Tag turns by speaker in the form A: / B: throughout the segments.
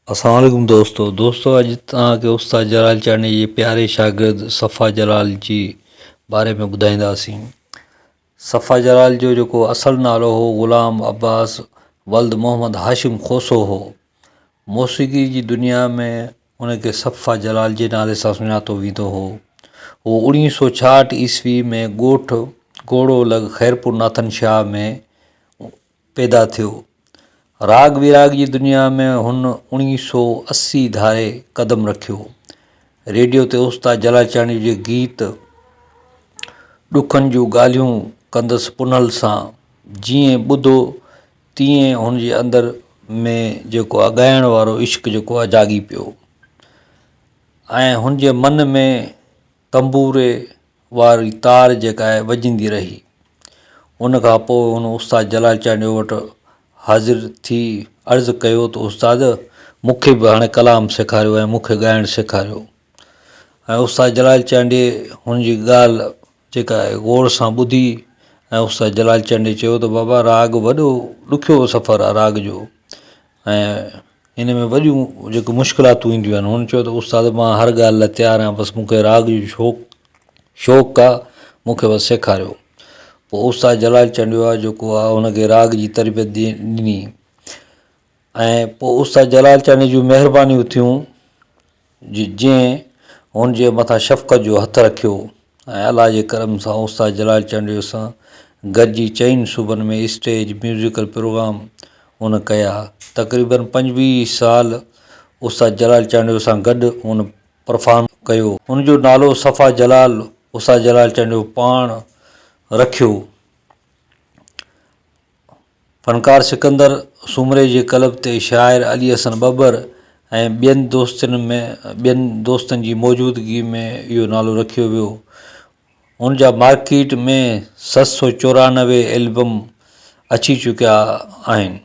A: अस्सलाम वालेकुम दोस्तों अॼु तव्हांखे उस्ताद जलाल चांडी जे प्यारे शागिर्द सफ़ा जलाल जी बारे में ॿुधाईंदासीं। सफ़ा जलाल जो जेको असुलु नालो हो ग़ुलाम अब्बास वल्द मोहम्मद हाशिम खोसो हो। मौसीक़ी जी दुनिया में उनखे सफ़ा जलाल जे नाले सां सुञातो वेंदो हो। उहो 1966 ईस्वी में ॻोठु घोड़ो लॻ ख़ैरपुर नाथन शाह में पैदा थियो। राग विराग जी दुनिया में हुन 1980 धारे क़दम रखियो। रेडियो ते उस्ताद जलाल चांडी जे गीत ॾुखनि जूं ॻाल्हियूं कंदुसि पुनल सां, जीअं ॿुधो तीअं हुनजे अंदरि में जेको आहे ॻाइण वारो इश्क़ जेको आहे जागी पियो ऐं हुनजे मन में तंबूरे वारी तार जेका आहे वॼंदी रही। उन खां पोइ हुन उस्ताद जलाल चांडी वटि हाज़िर थी अर्ज़ु कयो त उस्ताद मूंखे बि हाणे कलाम सेखारियो ऐं मूंखे ॻाइणु सेखारियो। ऐं उस्ताद जलाल चांडी हुनजी ॻाल्हि जेका आहे गौर सां ॿुधी ऐं उस्ताद जलाल चांडी चयो त बाबा राग वॾो ॾुखियो सफ़रु आहे राग जो ऐं इन में वॾियूं जेके मुश्किलातूं ईंदियूं आहिनि। हुन चयो त उस्ताद मां हर ॻाल्हि लाइ तयारु आहियां, बसि मूंखे राग जो शौक़ु आहे, मूंखे बसि सेखारियो। पोइ उस्ताद जलाल चांडी जेको आहे हुनखे राग जी तरबियत ॾिनी ऐं पोइ उस्ताद जलाल चांडी जूं महिरबानियूं थियूं जंहिं हुनजे मथां शफ़क़त जो हथु रखियो ऐं अलाह जे करम सां उस्ताद जलाल चांडी सां गॾिजी चइनि सूबनि में स्टेज म्यूज़िकल प्रोग्राम हुन कया। तक़रीबन 25 साल उस्ताद जलाल चांडी सां गॾु हुन परफॉर्म कयो। हुनजो नालो सफ़ा जलाल उस्ताद जलाल चांडी पाण रखियो। फ़नकार सिकंदर सुमरे जे कलब ते शाइर अली हसन बबर ऐं ॿियनि दोस्तनि जी मौजूदगी में इहो नालो रखियो वियो। हुन जा मार्केट में 794 एल्बम अची चुकिया आहिनि।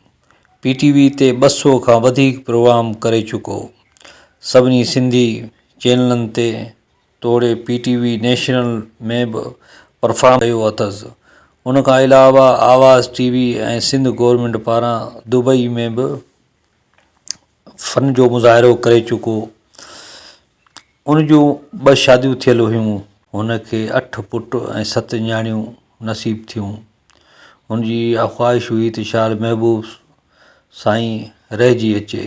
A: PTV ते 200 खां वधीक प्रोग्राम करे चुको। सभिनी सिंधी चैनलनि ते तोड़े PTV नेशनल में बि परफॉर्म कयो अथसि। उन खां अलावा आवाज़ TV ऐं सिंध गवर्नमेंट पारां दुबई में बि फ़न जो मुज़ाहिरो करे चुको। उन जूं 2 शादियूं थियल हुयूं। हुनखे 8 पुट ऐं 7 न्याणियूं नसीब थियूं। हुनजी इहा ख़्वाहिश हुई त शाल महबूब साईं रहिजी अचे।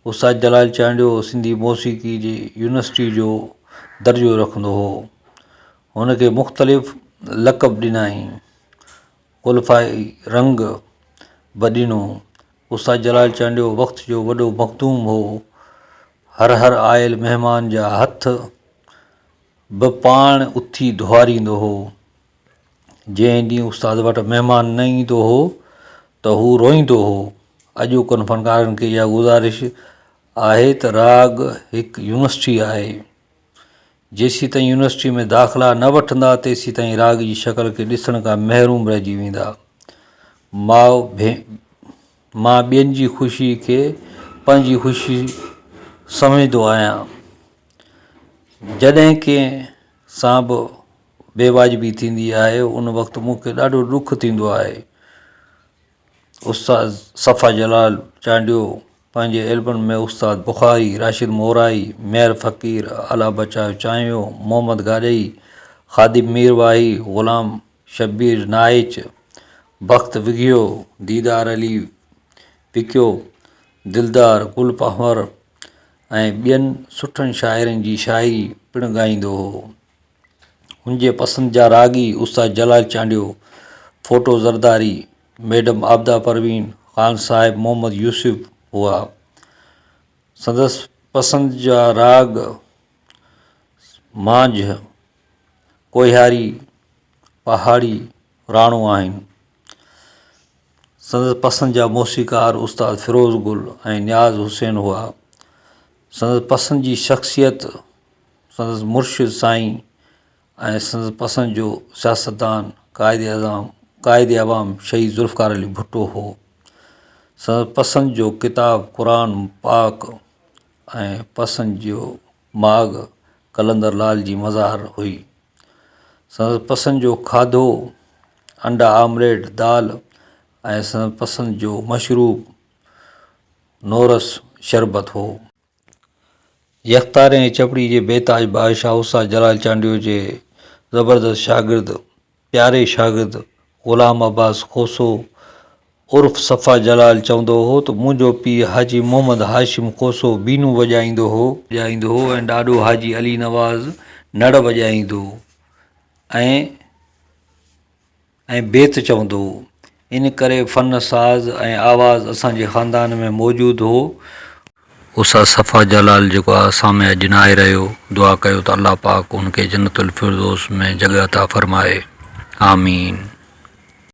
A: उस्ताद जलाल चांडी सिंधी मौसीक़ी जी यूनिवर्सिटी जो दर्जो रखंदो हो। हुनखे मुख़्तलिफ़ लक़ब ॾिनाई, कुलफ़ाई रंग बि ॾिनो। उस्ताद जलाल चांडी वक़्त जो वॾो मख़दूम हो। हर आयल महिमान जा हथ बि पाण उथी धुआरींदो हो। जंहिं ॾींहुं उस्ताद वटि महिमान न ईंदो हो त हू रोईंदो हो। अॼोकनि फ़नकारनि खे इहा गुज़ारिश आहे त राग हिकु यूनिवर्सिटी आहे। जेसीं ताईं यूनिवर्सिटी में दाख़िला न वठंदा तेसीं ताईं राग जी शक्ल खे ॾिसण खां महरूम रहिजी वेंदा। मां ॿियनि जी ख़ुशी खे पंहिंजी ख़ुशी सम्झंदो आहियां। जॾहिं कंहिं सां बि बेवाजिबी थींदी आहे उन वक़्तु मूंखे ॾाढो ॾुखु थींदो आहे। उस्ताद सफ़ा जलाल चांडी पंहिंजे एल्बम में उस्ताद बुख़ारी, राशिद मोहराई, मेहर फ़क़ीर, अला बचाव चाहियो, मोहम्मद गाॾई, ख़ादिम मीरवाही, ग़ुलाम शब्बीर नाइच, बख़्त विघियो, दीदार अली विकियो, दिलदार गुल पहवर ऐं ॿियनि सुठनि शाइरनि जी शाइरी पिणु ॻाईंदो हो। हुनजे पसंदि जा रागी उस्ताद जलाल चांडी, फ़ोटो ज़रदारी, मैडम आबदा परवीन, ख़ान साहिब मोहम्मद यूसुफ हुआ। संदसि पसंदि जा राग मांझ, कोहियारी, पहाड़ी, राणो आहिनि। संदसि पसंदि जा मौसीक़ार उस्ताद फ़िरोज़ गुल ऐं नियाज़ हुसैन हुआ। संदसि पसंदि जी शख़्सियत संदसि मुर्शिद साईं ऐं संदसि पसंदि जो सियासतदान क़ाइद अवाम शहीद ज़ुल्फ़िकार अली भुट्टो हो। संदसि पसंदि जो किताब क़ुरान पाक ऐं पसंदि जो माग कलंदर लाल जी मज़ार हुई। संदसि पसंदि जो खाधो अंडा आमलेट दाल ऐं संदसि पसंदि जो मशरूब नोरस शरबत हो। यख्तार ऐं चपड़ी जे बेताज बादशाह उस्ताद जलाल चांडियो जे ज़बरदस्त शागिर्द प्यारे शागिर्द ग़ुलाम अब्बास खोसो उर्फ़ सफ़ा जलाल चवंदो हो त मुंहिंजो पीउ हाजी मोहम्मद हाशिम खोसो बीनू वॼाईंदो हो ऐं ॾाॾो हाजी अली नवाज़ नड़ वॼाईंदो ऐं बेत चवंदो हो। इन करे फ़न साज़ ऐं आवाज़ असांजे ख़ानदान में मौजूदु हो। उस्ताद सफ़ा जलाल जेको आहे असां में अॼु न आहे रहियो, दुआ कयो त अल्लाह पाक उनखे जन्नतुल फिरदौस में जॻह अता फ़रमाए। आमीन।